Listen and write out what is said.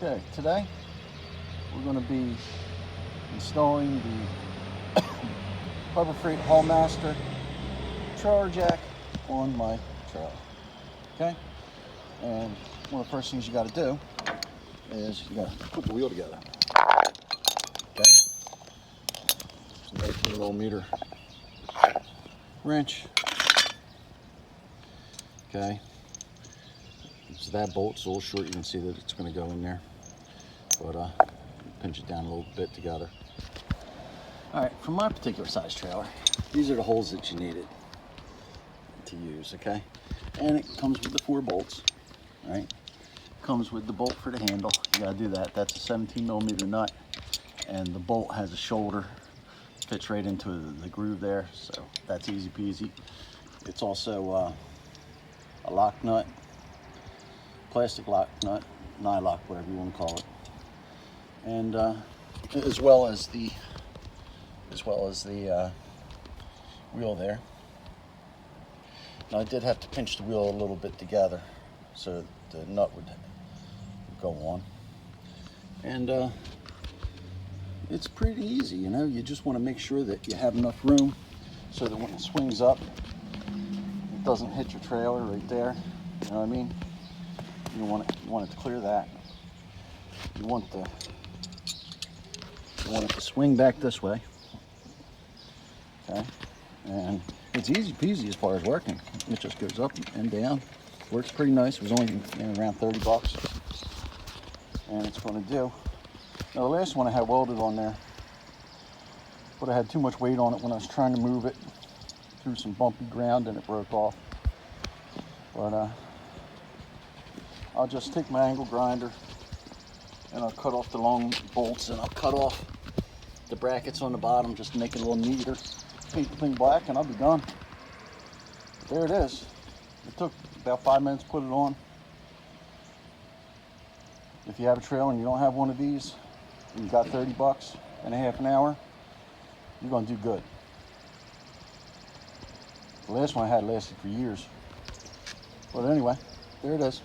Okay, today we're going to be installing the Harbor Freight Haulmaster trailer jack on my trailer. Okay, and one of the first things you got to do is you got to put the wheel together. Okay, it's an 18mm wrench. Okay, so that bolt's a little short. You can see that it's going to go in there, but pinch it down a little bit together. All right, for my particular size trailer, these are the holes that you needed to use. Okay, and it comes with the 4 bolts. Right, comes with the bolt for the handle. You got to do that. That's a 17mm nut, and the bolt has a shoulder, fits right into the groove there, so that's easy peasy. It's also a lock nut, plastic lock nut, nylock, whatever you want to call it, and as well as the wheel there. Now I did have to pinch the wheel a little bit together so the nut would go on, and it's pretty easy. You know, you just want to make sure that you have enough room so that when it swings up, it doesn't hit your trailer right there. You know what I mean? You want it to clear that. You want it to swing back this way. Okay, and it's easy peasy as far as working. It just goes up and down. Works pretty nice. It was only around $30, and it's going to do. Now the last one I had welded on there, but I had too much weight on it when I was trying to move it through some bumpy ground, and it broke off. But I'll just take my angle grinder and I'll cut off the long bolts, and I'll cut off the brackets on the bottom just to make it a little neater. Paint the thing black and I'll be done. There it is. It took about 5 minutes to put it on. If you have a trailer and you don't have one of these, and you got $30 in a half an hour, you're going to do good. The last one I had lasted for years. But anyway, there it is.